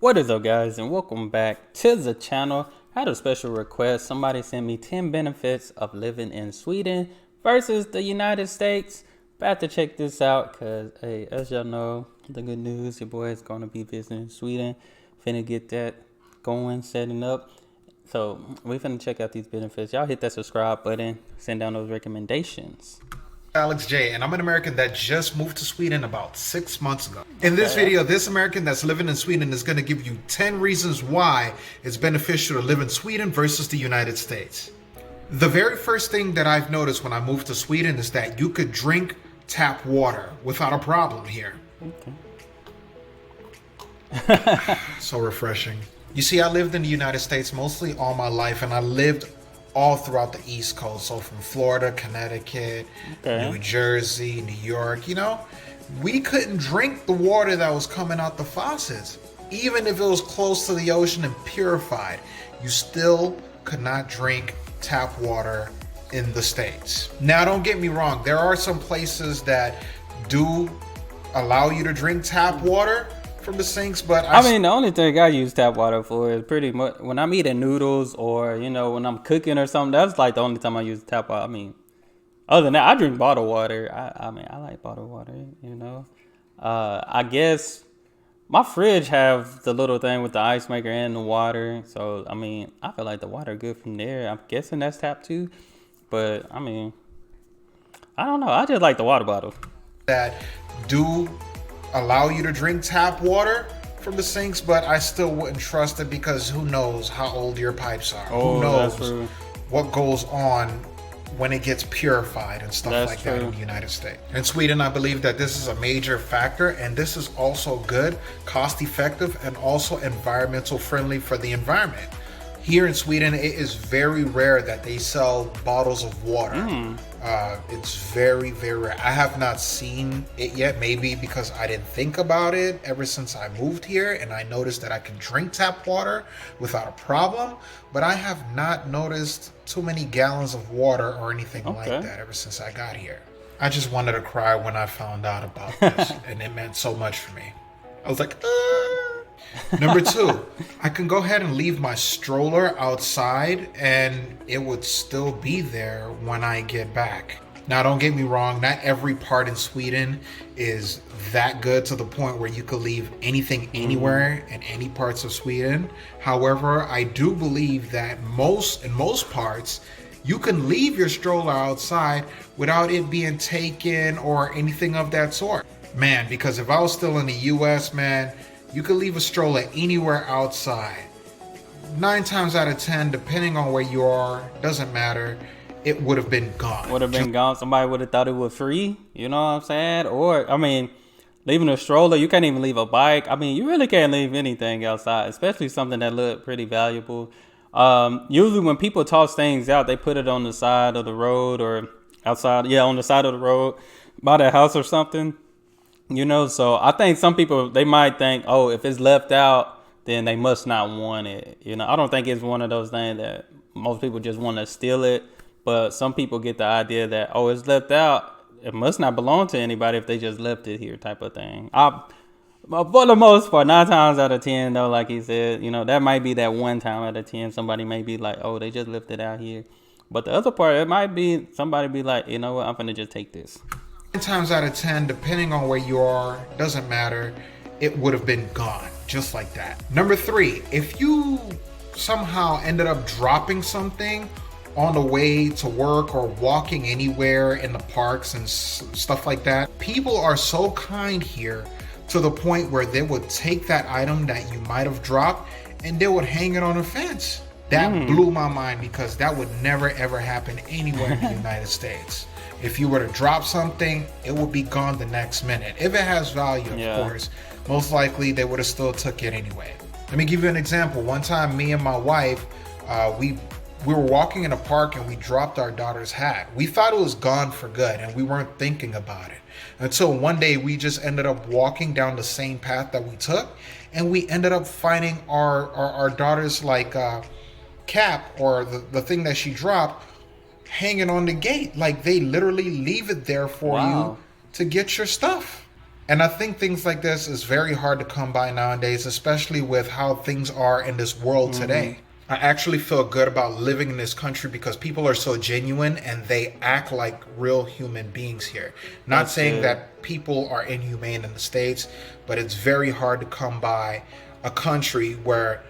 What is up, guys, and welcome back to the channel. I had a special request. Somebody sent me 10 benefits of living in Sweden versus the United States. About to check this out because, hey, as y'all know, the good news, your boy is going to be visiting Sweden. Finna get that going, setting up. So we finna check out these benefits. Y'all hit that subscribe button, send down those recommendations. Alex J, and I'm an American that just moved to Sweden about 6 months ago. In this Okay. video, this American that's living in Sweden is going to give you 10 reasons why it's beneficial to live in Sweden versus the United States. The very first thing that I've noticed when I moved to Sweden is that you could drink tap water without a problem here. So refreshing. You see, I lived in the United States mostly all my life, and I lived all throughout the East Coast. So from Florida, Connecticut, Okay. New Jersey, New York, we couldn't drink the water that was coming out the faucets. Even if it was close to the ocean and purified, you still could not drink tap water in the States. Now, don't get me wrong, there are some places that do allow you to drink tap water from the sinks, but I mean, the only thing I use tap water for is pretty much when I'm eating noodles or, when I'm cooking or something. That's like the only time I use tap water. I mean, other than that, I drink bottled water. I mean, I like bottled water. I guess my fridge have the little thing with the ice maker and the water. So, I mean, I feel like the water good from there. I'm guessing that's tap too. But, I mean, I don't know. I just like the water bottle. that do allow you to drink tap water from the sinks, but I still wouldn't trust it because who knows how old your pipes are. Oh, Who that's knows true. what goes on when it gets purified and stuff That's like that in true. the United States. In Sweden, I believe that this is a major factor, and this is also good, cost effective, and also environmental friendly for the environment. Here in Sweden, it is very rare that they sell bottles of water. It's very, very rare. I have not seen it yet, maybe because I didn't think about it ever since I moved here and I noticed that I can drink tap water without a problem. But I have not noticed too many gallons of water or anything like Okay. that ever since I got here. I just wanted to cry when I found out about this, and it meant so much for me. I was like, Number two, I can go ahead and leave my stroller outside and it would still be there when I get back. Now, don't get me wrong, not every part in Sweden is that good to the point where you could leave anything anywhere in any parts of Sweden. However, I do believe that in most parts, you can leave your stroller outside without it being taken or anything of that sort. Man, because if I was still in the US, man, you could leave a stroller anywhere outside. 9 times out of 10, depending on where you are, doesn't matter, it would have been gone. Would have been gone. Somebody would have thought it was free. You know what I'm saying? Or, I mean, leaving a stroller, you can't even leave a bike. I mean, you really can't leave anything outside, especially something that look pretty valuable. Usually when people toss things out, they put it on the side of the road or outside. Yeah, on the side of the road by the house or something. So I think some people, they might think, oh, if it's left out, then they must not want it. I don't think it's one of those things that most people just want to steal it. But some people get the idea that, oh, it's left out, it must not belong to anybody if they just left it here type of thing. For the most part, 9 times out of 10, though, like he said, that might be that 1 time out of 10. Somebody may be like, oh, they just left it out here. But the other part, it might be somebody be like, you know what, I'm going to just take this. 9 times out of 10, depending on where you are, doesn't matter, it would have been gone, just like that. Number three, if you somehow ended up dropping something on the way to work or walking anywhere in the parks and stuff like that, people are so kind here to the point where they would take that item that you might have dropped and they would hang it on a fence. That blew my mind because that would never ever happen anywhere in the United States. If you were to drop something, it would be gone the next minute. If it has value, of course, most likely they would have still took it anyway. Let me give you an example. One time, me and my wife, we were walking in a park and we dropped our daughter's hat. We thought it was gone for good and we weren't thinking about it until one day we just ended up walking down the same path that we took, and we ended up finding our daughter's cap or the thing that she dropped hanging on the gate. Like, they literally leave it there for Wow. you to get your stuff. And I think things like this is very hard to come by nowadays, especially with how things are in this world today. I actually feel good about living in this country because people are so genuine and they act like real human beings here. Not That's saying good. that people are inhumane in the States, but it's very hard to come by a country where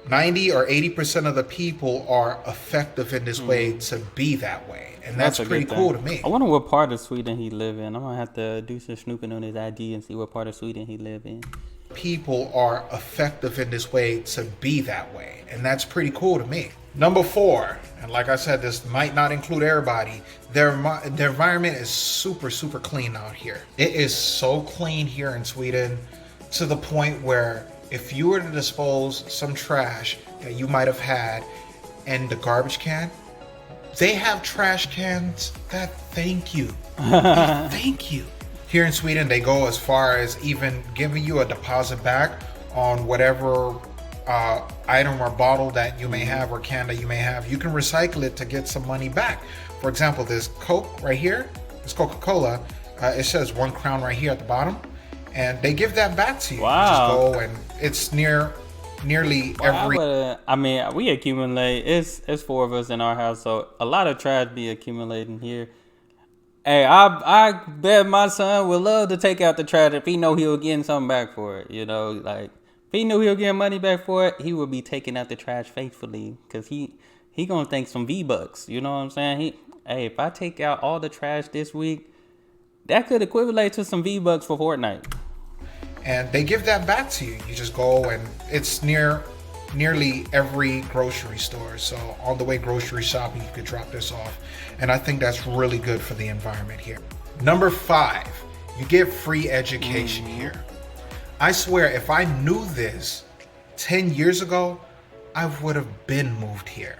90 or 80% of the people are effective in this way to be that way. And that's a pretty good cool thing. to me. I wonder what part of Sweden he live in. I'm gonna have to do some snooping on his ID and see what part of Sweden he live in. People are effective in this way to be that way. And that's pretty cool to me. Number 4, and like I said, this might not include everybody, their environment is super, super clean out here. It is so clean here in Sweden to the point where if you were to dispose some trash that you might have had in the garbage can, they have trash cans that thank you. They thank you. Here in Sweden, they go as far as even giving you a deposit back on whatever item or bottle that you may have or can that you may have. You can recycle it to get some money back. For example, this Coke right here, this Coca-Cola, it says 1 crown right here at the bottom, and they give that back to you. Wow. You just go and it's nearly every. I mean, we accumulate. It's 4 of us in our house, so a lot of trash be accumulating here. Hey, I bet my son would love to take out the trash if he know he'll get something back for it. You know, like if he knew he'll get money back for it, he would be taking out the trash faithfully because he gonna think some V-Bucks. You know what I'm saying? Hey, if I take out all the trash this week, that could equivalent to some V-Bucks for Fortnite. And they give that back to you. You just go and it's nearly every grocery store. So on the way grocery shopping, you could drop this off. And I think that's really good for the environment here. Number 5, you get free education here. I swear, if I knew this 10 years ago, I would have been moved here.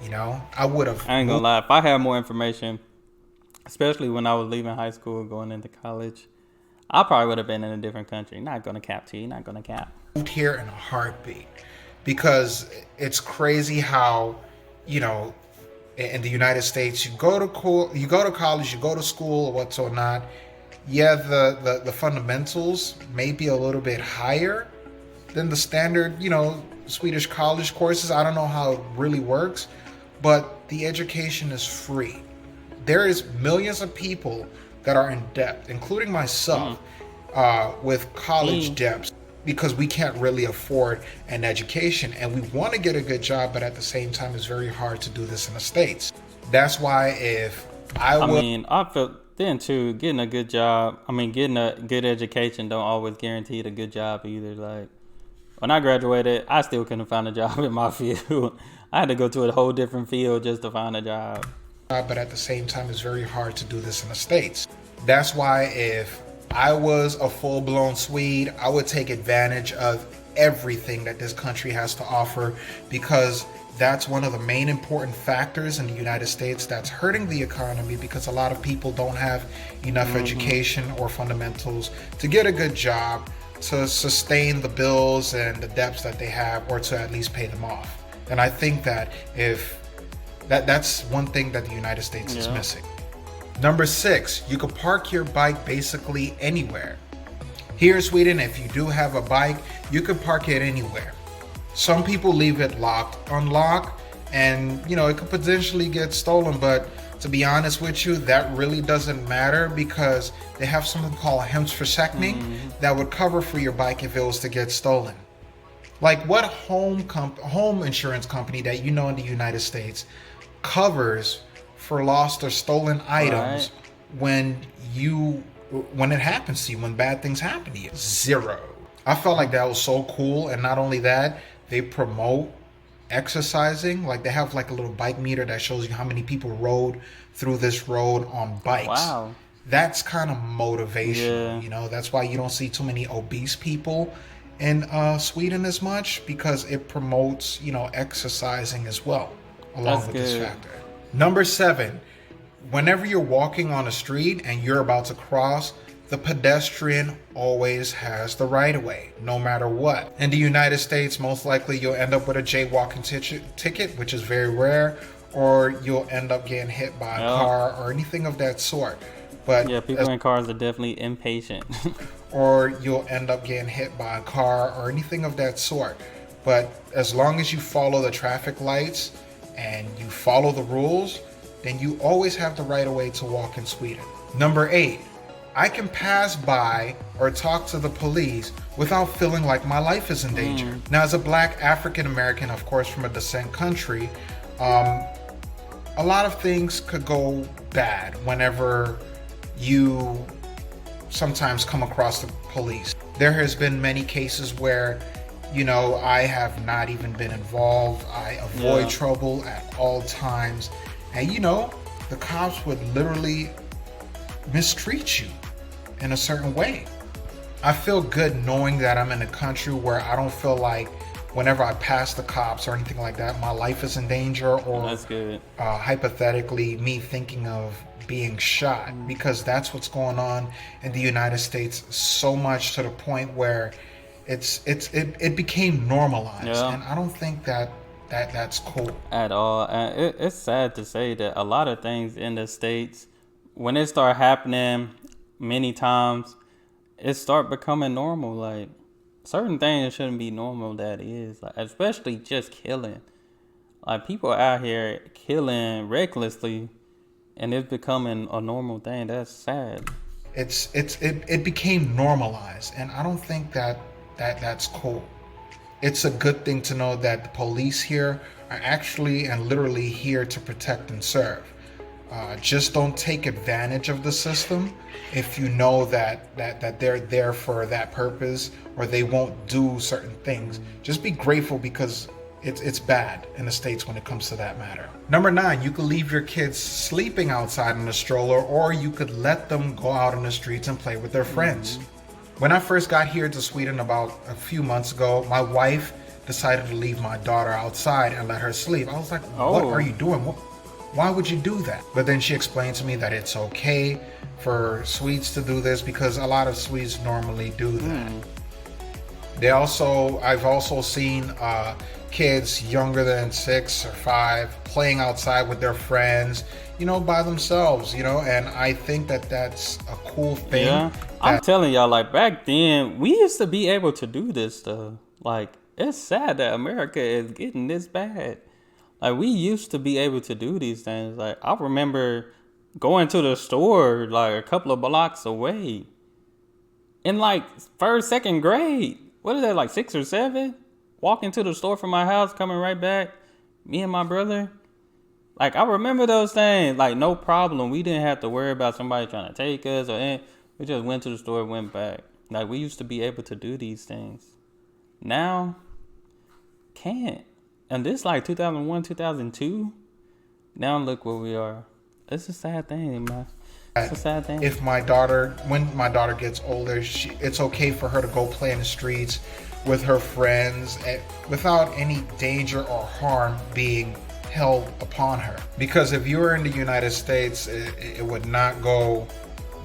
You know, I would have. I ain't gonna lie. If I had more information, especially when I was leaving high school, going into college, I probably would have been in a different country. Not gonna cap to you. Not gonna cap. Moved here in a heartbeat because it's crazy how, you know, in the United States, you go to college, you go to school or whatnot. Yeah, the fundamentals may be a little bit higher than the standard, you know, Swedish college courses. I don't know how it really works, but the education is free. There is millions of people that are in debt, including myself, with college debts because we can't really afford an education and we want to get a good job, but at the same time, it's very hard to do this in the States. That's why I feel then too, getting a good job, getting a good education don't always guarantee a good job either. Like when I graduated, I still couldn't find a job in my field. I had to go to a whole different field just to find a job. But at the same time, it's very hard to do this in the States. That's why if I was a full-blown Swede, I would take advantage of everything that this country has to offer because that's one of the main important factors in the United States that's hurting the economy because a lot of people don't have enough education or fundamentals to get a good job, to sustain the bills and the debts that they have, or to at least pay them off. And I think that that's one thing that the United States is missing. Number 6, you can park your bike basically anywhere. Here in Sweden, if you do have a bike, you can park it anywhere. Some people leave it unlocked, and you know, it could potentially get stolen, but to be honest with you, that really doesn't matter because they have something called hemsförsäkring that would cover for your bike if it was to get stolen. Like what home insurance company that you know in the United States covers for lost or stolen items when it happens to you, when bad things happen to you? Zero. I felt like that was so cool. And not only that, they promote exercising. Like they have like a little bike meter that shows you how many people rode through this road on bikes. Wow. That's kind of motivation. You know, that's why you don't see too many obese people in Sweden as much, because it promotes, you know, exercising as well along with this factor. Number 7, whenever you're walking on a street and you're about to cross, the pedestrian always has the right of way, no matter what. In the United States, most likely you'll end up with a jaywalking ticket, which is very rare, or you'll end up getting hit by a car or anything of that sort. But Yeah, people in cars are definitely impatient. or you'll end up getting hit by a car or anything of that sort. But as long as you follow the traffic lights and you follow the rules, then you always have the right of way to walk in Sweden. Number 8, I can pass by or talk to the police without feeling like my life is in danger. Now, as a black African American, of course, from a descent country, a lot of things could go bad whenever you sometimes come across the police. There has been many cases where, I have not even been involved. I avoid trouble at all times. And the cops would literally mistreat you in a certain way. I feel good knowing that I'm in a country where I don't feel like whenever I pass the cops or anything like that, my life is in danger, or That's good. Hypothetically me thinking of being shot, because that's what's going on in the United States, so much to the point where it became normalized, and I don't think that's cool at all. And it's sad to say that a lot of things in the States, when it start happening many times, it start becoming normal. Like certain things shouldn't be normal. That is, like, especially just killing. Like people out here killing recklessly, and it's becoming a normal thing. That's sad. It became normalized, and I don't think that's cool. It's a good thing to know that the police here are actually and literally here to protect and serve. Just don't take advantage of the system if you know that they're there for that purpose, or they won't do certain things. Just be grateful, because it's bad in the States when it comes to that matter. Number 9, you could leave your kids sleeping outside in a stroller, or you could let them go out in the streets and play with their friends. When I first got here to Sweden about a few months ago, my wife decided to leave my daughter outside and let her sleep. I was like, what are you doing? Why would you do that? But then she explained to me that it's okay for Swedes to do this, because a lot of Swedes normally do that. I've also seen kids younger than 6 or 5 playing outside with their friends, by themselves, and I think that's a cool thing. Yeah, I'm telling y'all, like back then, we used to be able to do this stuff. Like, it's sad that America is getting this bad. Like, we used to be able to do these things. Like, I remember going to the store like a couple of blocks away in like first, second grade. What is that, like 6 or 7? Walking to the store from my house, coming right back, me and my brother. Like, I remember those things, like, no problem. We didn't have to worry about somebody trying to take us, or anything. We just went to the store and went back. Like, we used to be able to do these things. Now, can't. And this, like, 2001, 2002. Now look where we are. It's a sad thing, man. It's a sad thing. When my daughter gets older, it's okay for her to go play in the streets with her friends without any danger or harm being held upon her. Because if you were in the United States, it would not go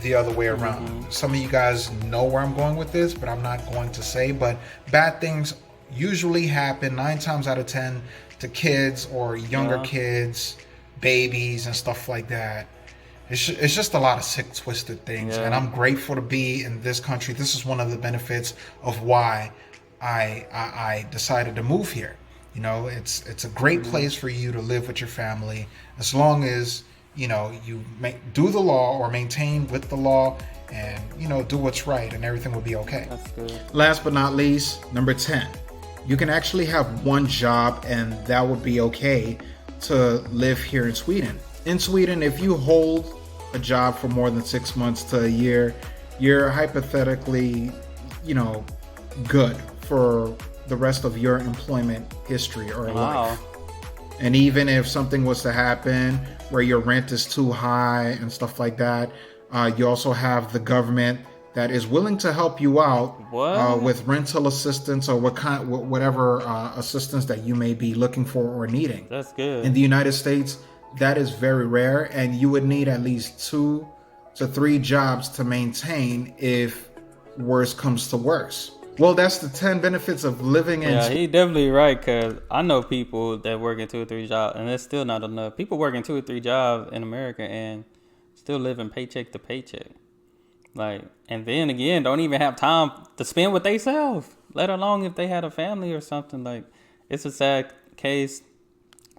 the other way around. Some of you guys know where I'm going with this, but I'm not going to say. But bad things usually happen 9 times out of 10 to kids or younger kids, babies, and stuff like that. It's just a lot of sick, twisted things. And I'm grateful to be in this country. This is one of the benefits of why I decided to move here. It's a great place for you to live with your family, as long as you do the law or maintain with the law, and do what's right, and everything will be okay. That's good. Last but not least, number 10, you can actually have one job, and that would be okay to live here in Sweden. In Sweden, if you hold a job for more than 6 months to a year, you're hypothetically, good for the rest of your employment history or life. And even if something was to happen where your rent is too high and stuff like that, you also have the government that is willing to help you out with rental assistance or whatever assistance that you may be looking for or needing. That's good. In the United States, that is very rare, and you would need at least 2 to 3 jobs to maintain if worse comes to worse. Well, that's the 10 benefits of living in. Yeah, he definitely right, because I know people that work in 2 or 3 jobs, and it's still not enough. People working 2 or 3 jobs in America, and still living paycheck to paycheck. Like, and then again, don't even have time to spend with themselves, let alone if they had a family or something. Like, it's a sad case.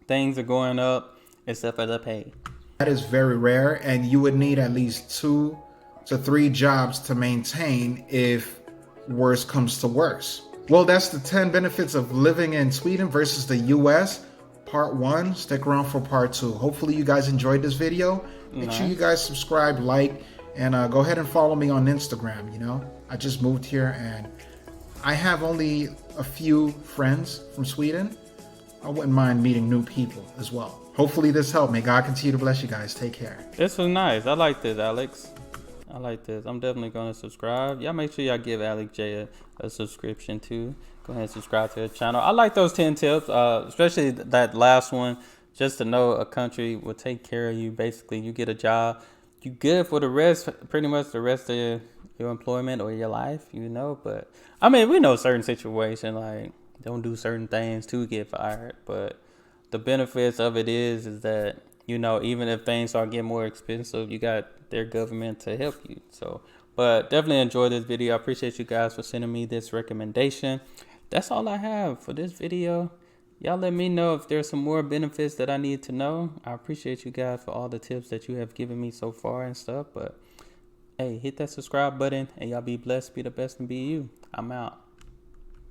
Things are going up except for the pay. That is very rare, and you would need at least 2 to 3 jobs to maintain if worse comes to worse. Well, that's the 10 benefits of living in Sweden versus the US. Part 1. Stick around for part 2. Hopefully you guys enjoyed this video. Make sure you guys subscribe, like, and go ahead and follow me on Instagram. You know, I just moved here and I have only a few friends from Sweden. I wouldn't mind meeting new people as well. Hopefully this helped. May God continue to bless you guys. Take care. This was nice. I like this, Alex. I like this. I'm definitely going to subscribe. Y'all make sure y'all give Alex J a subscription too. Go ahead and subscribe to the channel. I like those 10 tips, especially that last one. Just to know a country will take care of you. Basically, you get a job. You good for the rest, pretty much the rest of your employment or your life, you know. But, I mean, we know certain situations, like, don't do certain things to get fired. But the benefits of it is that, you know, even if things start getting more expensive, you got their government to help you. So, but definitely enjoy this video. I appreciate you guys for sending me this recommendation. That's all I have for this video. Y'all let me know if there's some more benefits that I need to know. I appreciate you guys for all the tips that you have given me so far and stuff. But hey, hit that subscribe button and y'all be blessed, be the best, and be you. I'm out.